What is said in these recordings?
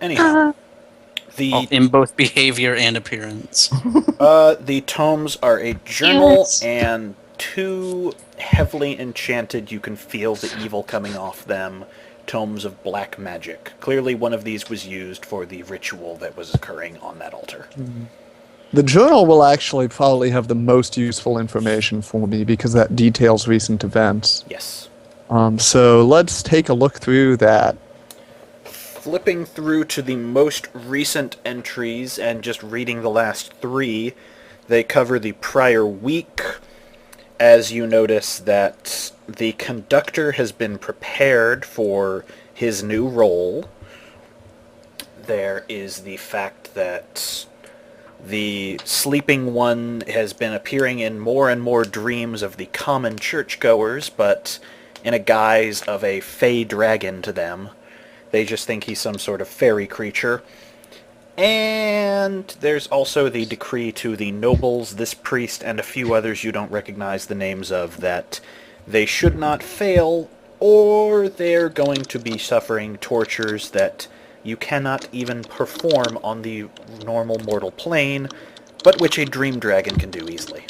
Anyhow, in both behavior and appearance. the tomes are a journal Yes. and 2 heavily enchanted, you can feel the evil coming off them, tomes of black magic. Clearly one of these was used for the ritual that was occurring on that altar. The journal will actually probably have the most useful information for me because that details recent events. Yes. So let's take a look through that. Flipping through to the most recent entries and just reading the last 3, they cover the prior week. As you notice that the conductor has been prepared for his new role. There is the fact that the sleeping one has been appearing in more and more dreams of the common churchgoers, but in a guise of a fey dragon to them. They just think he's some sort of fairy creature. And there's also the decree to the nobles, this priest, and a few others you don't recognize the names of, that they should not fail, or they're going to be suffering tortures that you cannot even perform on the normal mortal plane, but which a dream dragon can do easily.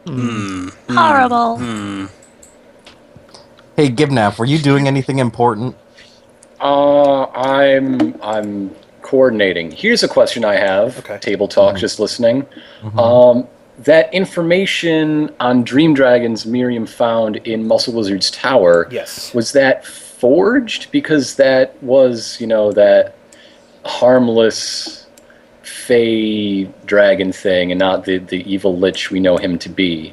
Horrible. Hey, Gibnaf, were you doing anything important? I'm coordinating. Here's a question I have. Okay. Table talk, just listening. That information on Dream Dragons Miriam found in Muscle Wizard's tower. Yes. Was that forged? Because that was, that harmless fey dragon thing, and not the evil lich we know him to be.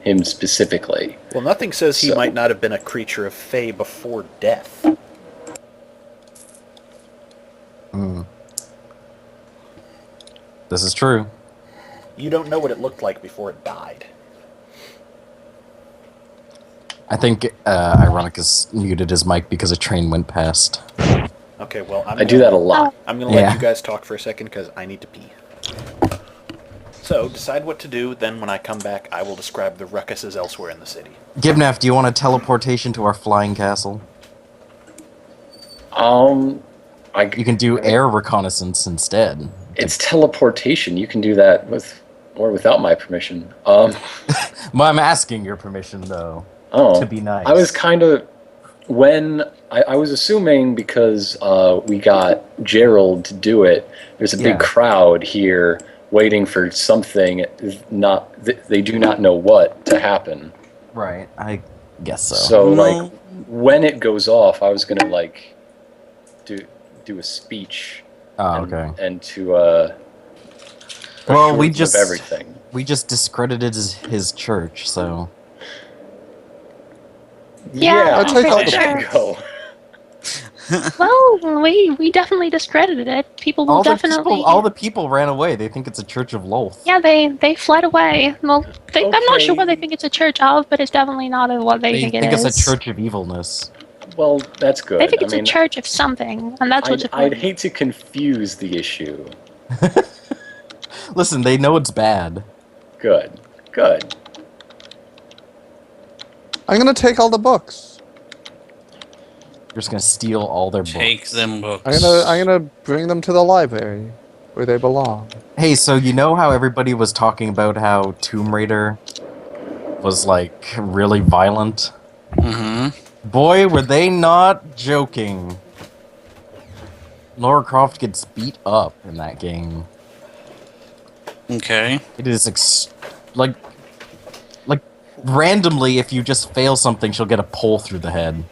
Him specifically. Well, nothing says he might not have been a creature of fey before death. This is true. You don't know what it looked like before it died. I think Ironicus muted his mic because a train went past. Okay, well, I do that a lot. I'm going to let you guys talk for a second because I need to pee. So, decide what to do, then when I come back, I will describe the ruckuses elsewhere in the city. Gibnaf, do you want a teleportation to our flying castle? You You can do air reconnaissance instead. It's teleportation. You can do that with or without my permission. Well, I'm asking your permission, though, to be nice. I was kind of... When... I was assuming because we got Gerald to do it, there's a big crowd here waiting for something they do not know what to happen. Right, I guess so. So, when it goes off, I was going to, do a speech and to well, we of just everything. We just discredited his church, so Yeah, take all the there go. Well, we definitely discredited it. People will definitely... all the people ran away. They think it's a church of Lolth. Yeah, they fled away. Well, I'm not sure what they think it's a church of, but it's definitely not what they think it is. It's a church of evilness. Well, that's good. They think it's a church of something, and that's what's important. I'd hate to confuse the issue. Listen, they know it's bad. Good. I'm going to take all the books. You're just gonna steal all their books. Take them books. I'm gonna bring them to the library, where they belong. Hey, so you know how everybody was talking about how Tomb Raider was, really violent? Mm-hmm. Boy, were they not joking. Lara Croft gets beat up in that game. Okay. It is, randomly, if you just fail something, she'll get a pole through the head.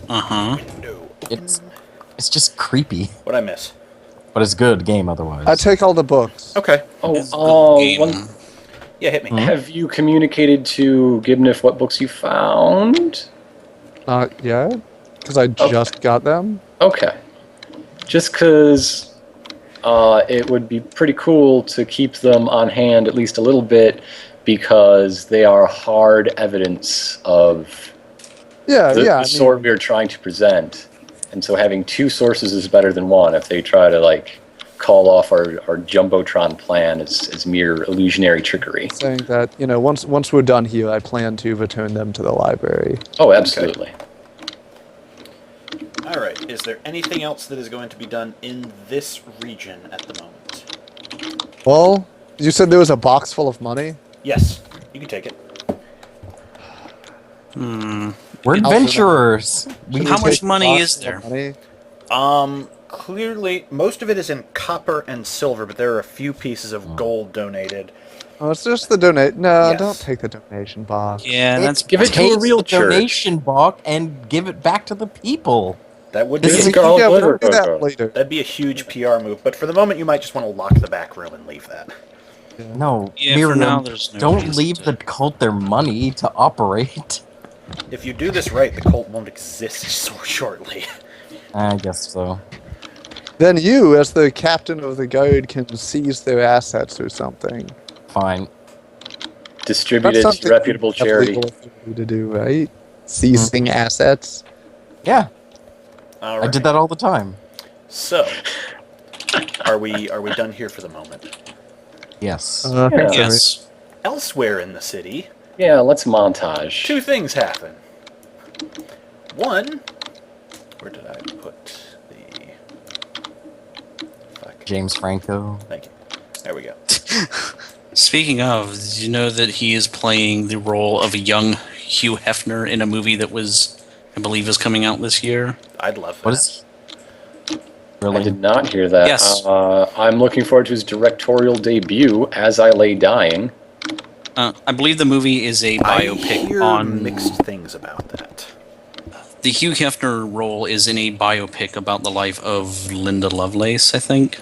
Uh-huh. It's just creepy. What'd I miss? But it's good game otherwise. I take all the books. Okay. Yeah, hit me. Have you communicated to Gibnif what books you found? Not yet, because I just got them. Okay. Just because it would be pretty cool to keep them on hand at least a little bit, because they are hard evidence of the sort we're trying to present. And so having 2 sources is better than 1 if they try to, call off our Jumbotron plan as mere illusionary trickery. Saying that, once we're done here, I plan to return them to the library. Oh, absolutely. Alright, is there anything else that is going to be done in this region at the moment? Well, you said there was a box full of money? Yes, you can take it. We're adventurers. How much money is there? Clearly, most of it is in copper and silver, but there are a few pieces of gold donated. Oh, it's just the donate. No, Yes. don't take the donation box. Yeah, that's Give it to a Take real the church. donation box and give it back to the people. That would This be is a, Carl yeah, we'll Glitter do that Program. later. that'd be a huge PR move, but for the moment you might just want to lock the back room and leave that. No, Yeah, for Miriam, now, there's no don't reason leave to. the cult their money to operate. If you do this right, the cult won't exist so shortly. I guess so. Then you, as the captain of the guard, can seize their assets or something. Fine. Distribute That's it to something reputable you have charity. legal authority to do, right? Seizing assets. Yeah, Alright. I did that all the time. So, are we done here for the moment? Yes. I think so. yes. Elsewhere in the city, Yeah, let's montage. two things happen. One, where did I put the... Fuck. James Franco. Thank you. There we go. Speaking of, did you know that he is playing the role of a young Hugh Hefner in a movie that was, I believe, is coming out this year? I'd love that. What is? I Really? did not hear that. Yes. I'm looking forward to his directorial debut, As I Lay Dying. I believe the movie is a I biopic hear on... mixed things about that. The Hugh Hefner role is in a biopic about the life of Linda Lovelace, I think.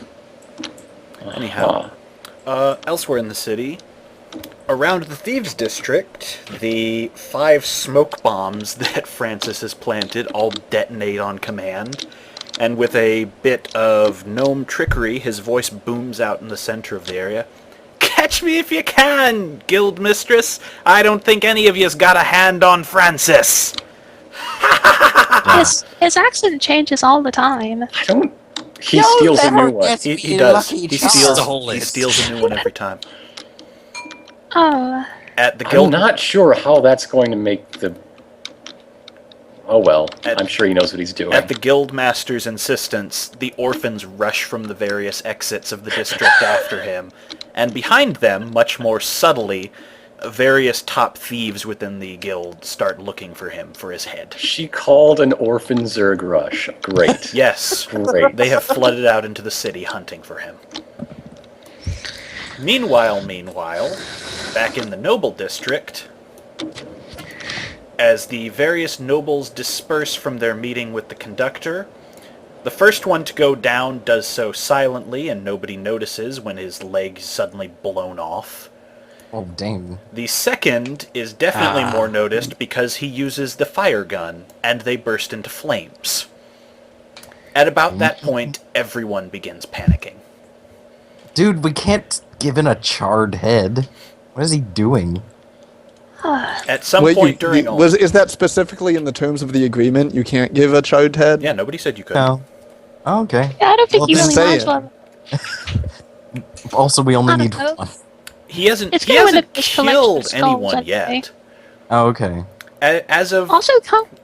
Anyhow, elsewhere in the city, around the Thieves' District, the 5 smoke bombs that Francis has planted all detonate on command, and with a bit of gnome trickery, his voice booms out in the center of the area. Catch me if you can, guild mistress! I don't think any of you's got a hand on Francis! His accent changes all the time. I don't... He steals a new one. He does. Lucky He charm. Stole it. steals a new one every time. Oh, At the I'm guild... not sure how that's going to make the... Oh well, At- I'm sure he knows what he's doing. At the guildmaster's insistence, the orphans rush from the various exits of the district after him, and behind them, much more subtly, various top thieves within the guild start looking for him, for his head. She called an orphan Zerg rush. Great. Yes, Great. they have flooded out into the city hunting for him. Meanwhile, back in the noble district, as the various nobles disperse from their meeting with the conductor, the first one to go down does so silently and nobody notices when his leg is suddenly blown off. Oh, dang. The second is definitely more noticed because he uses the fire gun and they burst into flames. At about that point, everyone begins panicking. Dude, we can't give in a charred head. What is he doing? At some Wait, point during all... is that specifically in the terms of the agreement? You can't give a child head? Yeah, nobody said you could. No. Oh, okay. yeah, I don't think Well, you just really might say as it. well. Also, we only I don't need know. one. He hasn't It's he gonna hasn't end up just collection of killed skulls anyone anyway. yet. Oh, okay. As of Also,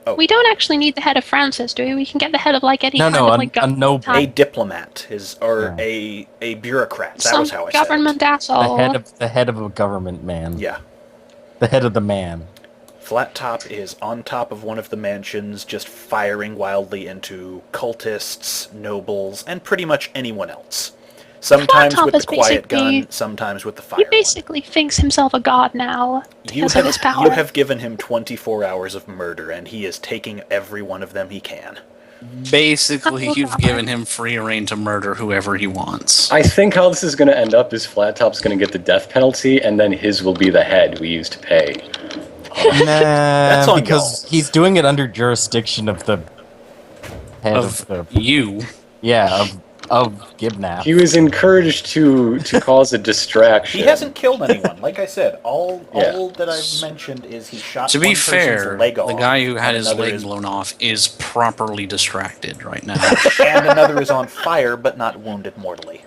Oh. we don't actually need the head of Francis, do we? We can get the head of like any No, kind no, of a like government noble. type- a diplomat or Yeah. a bureaucrat. That some was how I said government it. asshole. The head of a government man. Yeah. The head of the man. Flat Top is on top of one of the mansions, just firing wildly into cultists, nobles, and pretty much anyone else. Sometimes Top with the is quiet basically- gun, sometimes with the fire He one. basically thinks himself a god now because of his power. You have given him 24 hours of murder, and he is taking every one of them he can. Basically, Oh, you've God. given him free reign to murder whoever he wants. I think how this is going to end up is Flat Top's going to get the death penalty, and then his will be the head we used to pay. Nah, on because y'all. he's doing it under jurisdiction of the head Of of the you. of Gibnap. He was encouraged to cause a distraction. He hasn't killed anyone. Like I said, all Yeah. that I've mentioned is he shot To one be person's fair, leg off, the guy who had and his another leg is- blown off is properly distracted right now. and another is on fire but not wounded mortally.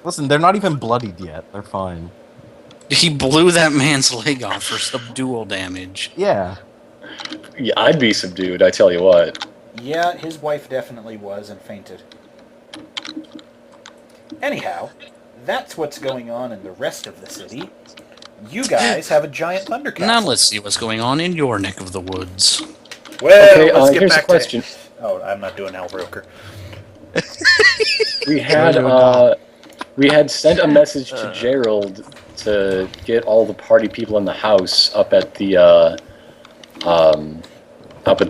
Listen, they're not even bloodied yet. They're fine. He blew that man's leg off for subdual damage. Yeah. Yeah, I'd be subdued, I tell you what. Yeah, his wife definitely was and fainted. Anyhow, that's what's going on in the rest of the city. You guys have a giant thunder castle. Now let's see what's going on in your neck of the woods. Well, Okay, let's get here's back a question. to... Oh, I'm not doing Al Roker. We had sent a message to Gerald to get all the party people in the house up at the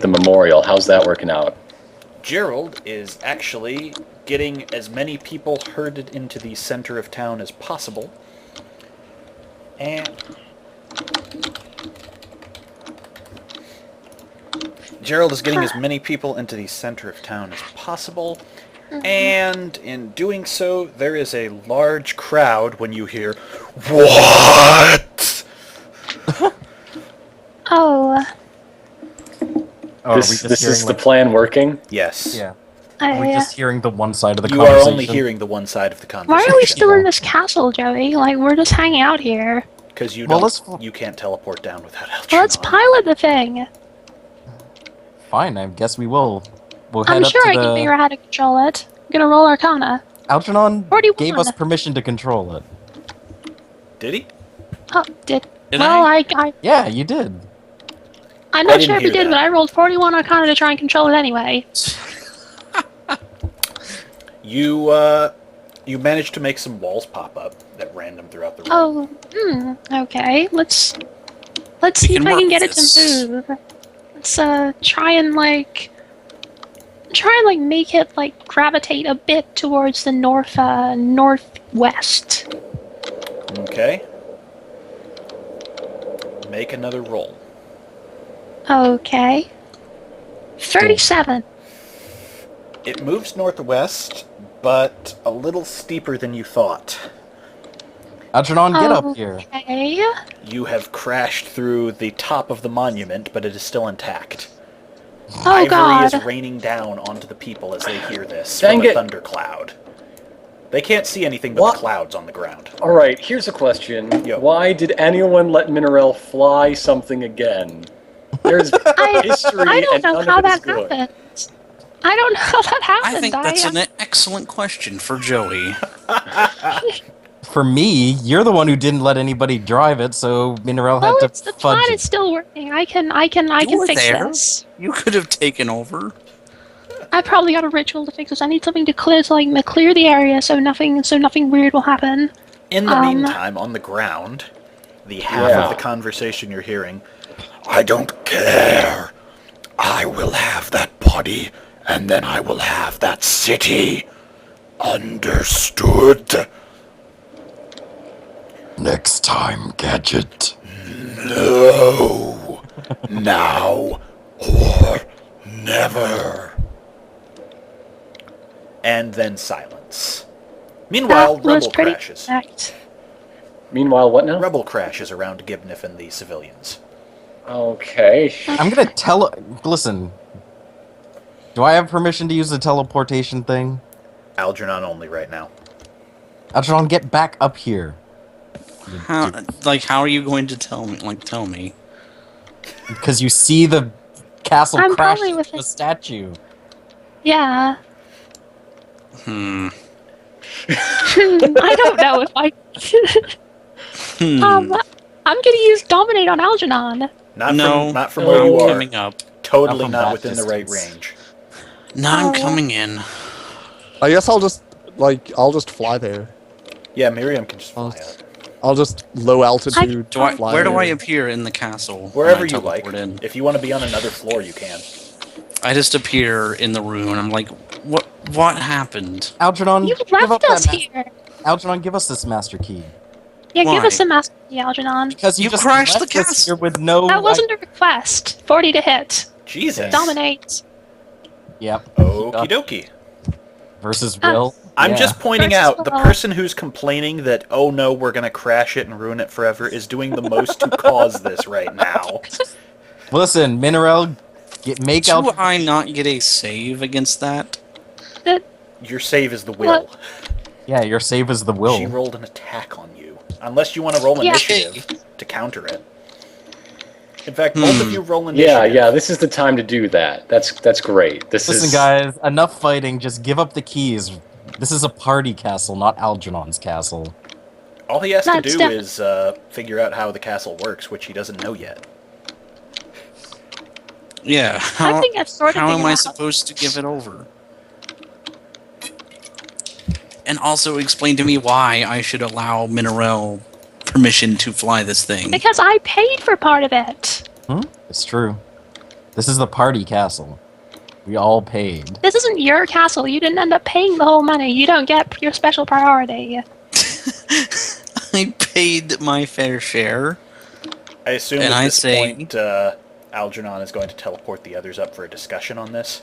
memorial. How's that working out? Gerald is actually getting as many people herded into the center of town as possible. And Gerald is getting as many people into the center of town as possible. And in doing so, there is a large crowd when you hear, "What?" Oh, Oh, This is the plan working? Yes. Yeah. Are we just hearing the one side of the You conversation? are only hearing the one side of the why conversation. are we still in this castle, Joey? Like, we're just hanging out here. Because you Well, don't, you can't teleport down without Algernon. Well, let's pilot the thing. Fine, I guess we will. We'll head I'm up sure to I can figure out how to control it. I'm gonna roll Arcana. Algernon 41. gave us permission to control it. Did he? Oh, did Did well, I? Yeah, you did. I'm not didn't sure if he hear did, that. but I rolled 41 Arcana to try and control it anyway. You managed to make some walls pop up at random throughout the room. Oh, okay. Let's see We if can I can work get it this. to move. Let's try and make it like gravitate a bit towards the northwest. Okay. Make another roll. Okay. 37. It moves northwest, but a little steeper than you thought. Algernon, get up here. Okay. You have crashed through the top of the monument, but it is still intact. Oh Ivory god. is raining down onto the people as they hear this Dang from a it. thundercloud. They can't see anything but What? the clouds on the ground. Alright, here's a question. Yo. Why did anyone let Mineral fly something again? There's history I don't and know none how of it is that good. happened. I don't know how that happened. I think that's an excellent question for Joey. For me, you're the one who didn't let anybody drive it, so Mineral well, had it's to the fudge plan it. is still working. I can You were fix there. this. You could have taken over. I probably got a ritual to fix this. I need something to clear the area so nothing weird will happen. In the meantime, on the ground, the half Yeah. of the conversation you're hearing, "I don't care. I will have that body, and then I will have that city. Understood?" Next time, Gadget. No. Now or never. And then silence. Meanwhile, That was rubble pretty crashes. correct. Meanwhile, what now? Rubble crashes around Gibnif and the civilians. Okay. I'm gonna listen. Do I have permission to use the teleportation thing? Algernon only right now. Algernon, get back up here. How are you going to tell me? Because you see the castle I'm crash probably into within- a statue. Yeah. Hmm. I don't know if I. I'm gonna use dominate on Algernon. Not from no, where you I'm are. coming up. Totally Not from not that within the right distance. range. No, I'm Oh. coming in. I guess I'll just fly there. Yeah, Miriam can just fly I'll- out. I'll just low altitude fly Where do there. I appear in the castle? Wherever when I you like. teleport in? If you want to be on another floor, you can. I just appear in the room and I'm like, what happened? Algernon, You give up left us that here. Algernon, give us this master key. Yeah, give Why? us a master key, Algernon. Because you You just crashed left the us castle. here with no. That wasn't a request. 40 to hit. Jesus. Dominate. Yep. Okie dokie. Versus Will. I'm Yeah. just pointing First out of the all- person who's complaining that, oh no, we're going to crash it and ruin it forever is doing the most to cause this right now. Listen, Mineral, make Do Algernon. I not get a save against that? Your save is the will. Yeah, your save is the will. She rolled an attack on you. Unless you want to roll Yeah. initiative to counter it. In fact, both of you roll initiative. Yeah, this is the time to do that. That's great. Listen, guys, enough fighting. Just give up the keys. This is a party castle, not Algernon's castle. All he has to That's do def- is figure out how the castle works, which he doesn't know yet. Yeah. I think I've sort of How am figured I out- supposed to give it over? And also explain to me why I should allow Minerel permission to fly this thing. Because I paid for part of it. It's true. This is the party castle. We all paid. This isn't your castle. You didn't end up paying the whole money. You don't get your special priority. I paid my fair share. I assume And at I this say- point, Algernon is going to teleport the others up for a discussion on this.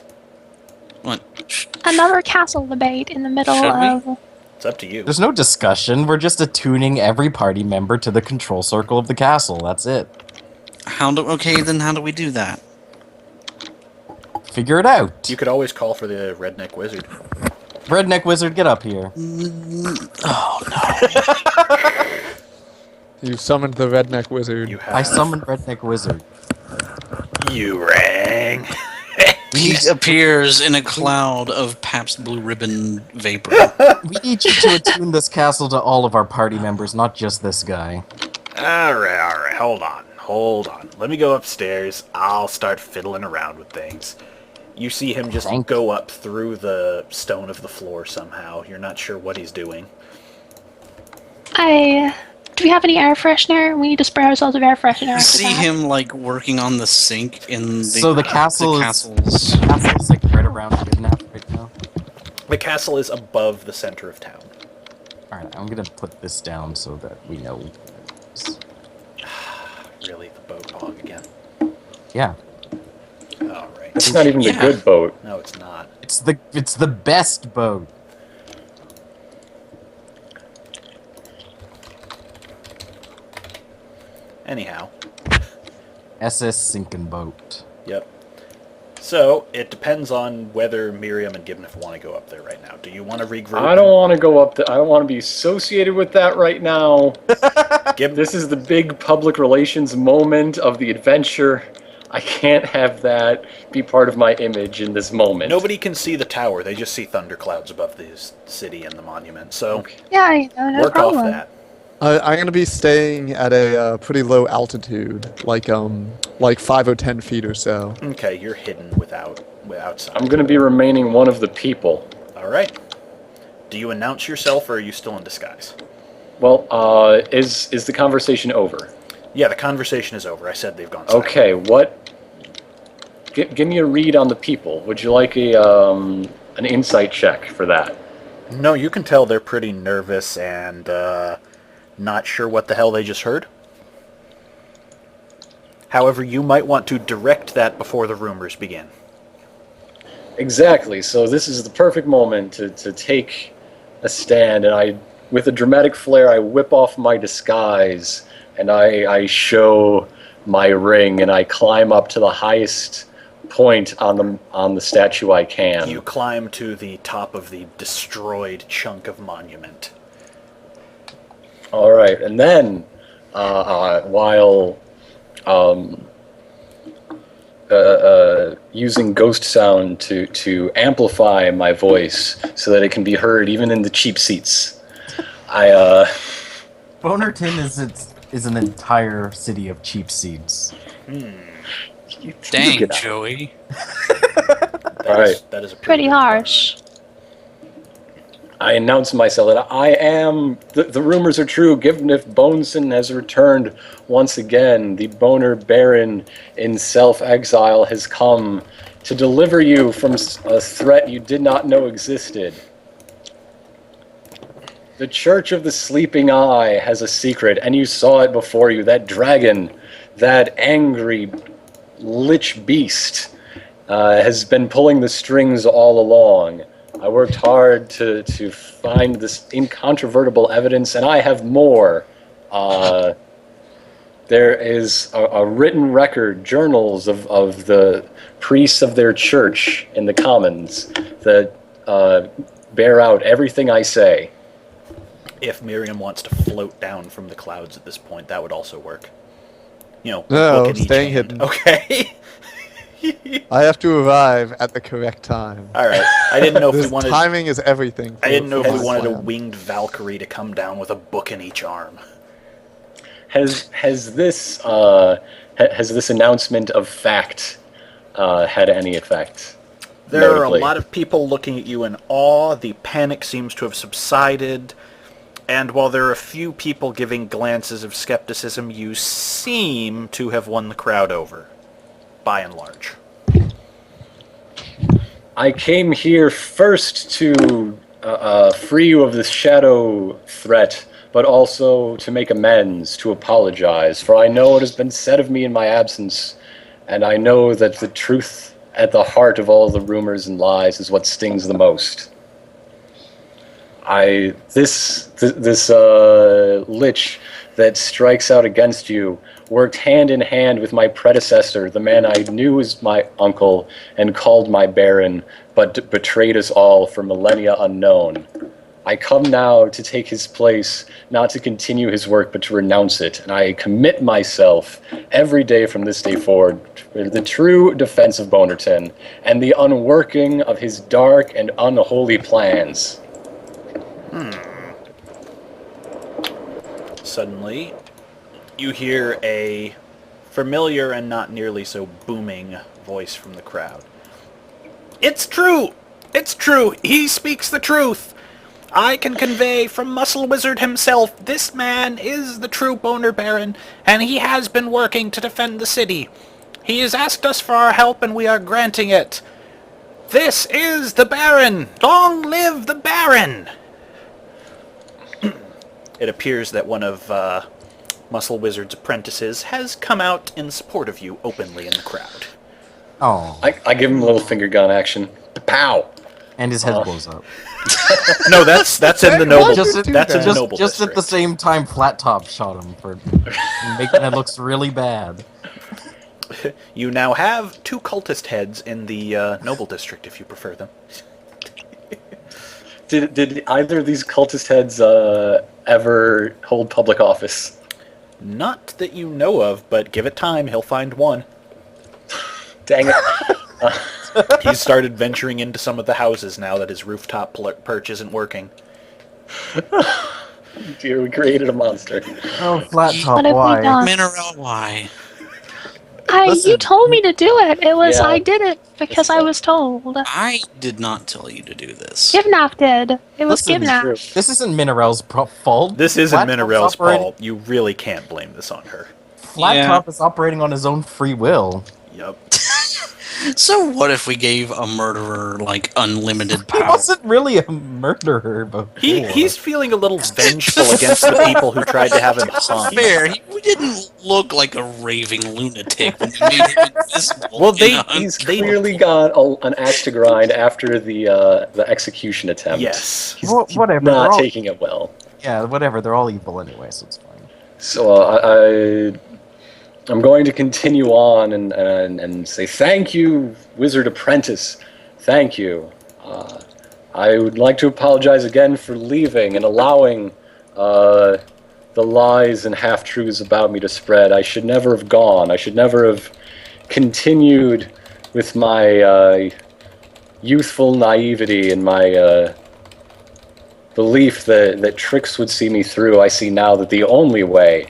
What? Another castle debate in the middle Should we? of... It's up to you. There's no discussion. We're just attuning every party member to the control circle of the castle. That's it. Okay, then how do we do that? Figure it out. You could always call for the redneck wizard. Redneck wizard, get up here. You summoned the redneck wizard. You have. I summoned Redneck wizard. You rang. He appears in a cloud of Pabst Blue Ribbon vapor. We need you to attune this castle to all of our party members, not just this guy. All right. Hold on. Let me go upstairs. I'll start fiddling around with things. You see him just go up through the stone of the floor somehow. You're not sure what he's doing. Do we have any air freshener? We need to spray ourselves with air freshener. You after see that. him like working on the sink in the So the castle is- castle's. The castle's like right around Kidnap right now. The castle is above the center of town. Alright, I'm gonna put this down so that we know. Really, the boat hog again. Yeah. All right. It's not even the Yeah. good boat. No, it's not. It's the best boat. Anyhow. SS sinking boat. Yep. So, it depends on whether Miriam and Gibnif want to go up there right now. Do you want to regroup? I don't want to go up there. I don't want to be associated with that right now. This is the big public relations moment of the adventure. I can't have that be part of my image in this moment. Nobody can see the tower. They just see thunderclouds above the city and the monument. So, Yeah, no work problem. off that. I'm going to be staying at a pretty low altitude, like 5 or 10 feet or so. Okay, you're hidden outside. I'm going to be remaining one of the people. All right. Do you announce yourself, or are you still in disguise? Well, is the conversation over? Yeah, the conversation is over. I said they've gone silent. Okay, what? Give me a read on the people. Would you like an insight check for that? No, you can tell they're pretty nervous and not sure what the hell they just heard. However, you might want to direct that before the rumors begin. Exactly. So this is the perfect moment to take a stand, and with a dramatic flair, I whip off my disguise, and I show my ring, and I climb up to the highest point on the statue I can. You climb to the top of the destroyed chunk of monument. All right, and then while using ghost sound to amplify my voice so that it can be heard even in the cheap seats, Bonerton is an entire city of cheap seats. Dang, Joey. All right. That is a Pretty good harsh. I announce myself that I am. The rumors are true. Givnif Boneson has returned once again. The Boner Baron in self-exile has come to deliver you from a threat you did not know existed. The Church of the Sleeping Eye has a secret, and you saw it before you. That dragon, that angry lich beast, has been pulling the strings all along. I worked hard to find this incontrovertible evidence, and I have more. There is a written record, journals of the priests of their church in the Commons that bear out everything I say. If Miriam wants to float down from the clouds at this point, that would also work. You know, a No, book in each staying hand. hidden. Okay. I have to arrive at the correct time. All right. I didn't know if we This wanted. timing is everything. I didn't know for if we my wanted a plan. winged Valkyrie to come down with a book in each arm. Has this announcement of fact had any effect? There are a Notably. lot of people looking at you in awe. The panic seems to have subsided. And while there are a few people giving glances of skepticism, you seem to have won the crowd over, by and large. I came here first to free you of this shadow threat, but also to make amends, to apologize, for I know what has been said of me in my absence, and I know that the truth at the heart of all the rumors and lies is what stings the most. This lich that strikes out against you worked hand in hand with my predecessor, the man I knew was my uncle and called my baron, but betrayed us all for millennia unknown. I come now to take his place, not to continue his work, but to renounce it, and I commit myself every day from this day forward to the true defense of Bonerton and the unworking of his dark and unholy plans. Suddenly, you hear a familiar and not nearly so booming voice from the crowd. It's true! It's true! He speaks the truth! I can convey from Muscle Wizard himself, this man is the true Boner Baron, and he has been working to defend the city. He has asked us for our help, and we are granting it. This is the Baron! Long live the Baron! It appears that one of Muscle Wizard's apprentices has come out in support of you openly in the crowd. Oh, I give him a little finger gun action. Pow! and his head blows up. No, that's in the noble. Just- That's in the Just, noble just at the district. same time, Flat Top shot him for making it looks really bad. You now have 2 cultist heads in the noble district, if you prefer them. Did either of these cultist heads ever hold public office? Not that you know of, but give it time, he'll find one. Dang it. He's started venturing into some of the houses now that his rooftop perch isn't working. Dear, we created a monster. Oh, Flat Top, What have we why? done? Mineral, why? You Listen. told me to do it. It was Yeah. I did it because I was told. I did not tell you to do this. Givnap did. It was Listen, Givnap. This isn't Mineral's fault. This isn't Flat Top's Mineral's operating- fault. You really can't blame this on her. Flat Yeah. Top is operating on his own free will. Yup. So what if we gave a murderer like unlimited He power? wasn't really a murderer before. He's feeling a little vengeful against the people who tried to have him hung. Fair. He didn't look like a raving lunatic when we made him invisible. Well, He's clearly got an axe to grind after the execution attempt. Yes. He's Whatever. they're not all- taking it well. Yeah, whatever. They're all evil anyway, so it's fine. So I'm going to continue on and say thank you, Wizard Apprentice. Thank you. I would like to apologize again for leaving and allowing the lies and half-truths about me to spread. I should never have gone. I should never have continued with my youthful naivety and my belief that tricks would see me through. I see now that the only way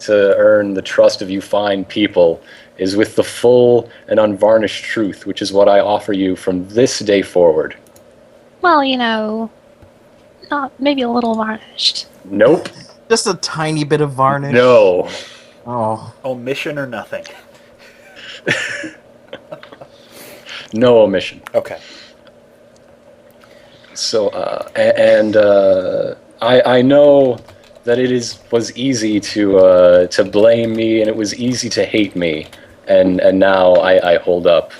to earn the trust of you fine people is with the full and unvarnished truth, which is what I offer you from this day forward. Well, not maybe a little varnished. Nope. Just a tiny bit of varnish. No. Oh. Omission or nothing. No omission. Okay. So, I know that it was easy to blame me, and it was easy to hate me, and now I hold up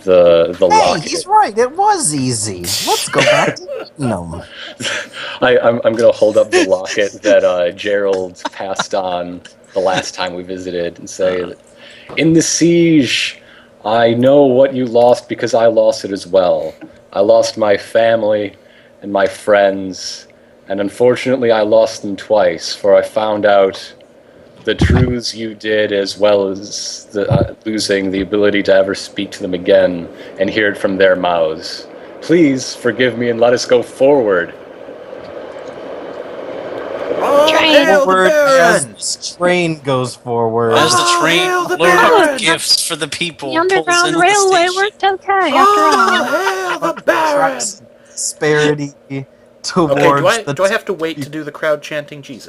the Hey, locket. he's right. It was easy. Let's go back to no. I'm gonna hold up the locket that Gerald passed on the last time we visited, and say, "In the siege, I know what you lost because I lost it as well. I lost my family and my friends." And unfortunately, I lost them twice, for I found out the truths you did, as well as losing the ability to ever speak to them again and hear it from their mouths. Please forgive me and let us go forward. All Train. hail the Forward as Baron! this train goes forward. As the Oh, train hail the loaded Baron! with gifts for the people The pulls Underground into Railway the station. worked okay after All all. hail the Baron! Disparity Okay, towards do I have to wait to do the crowd chanting Jesus?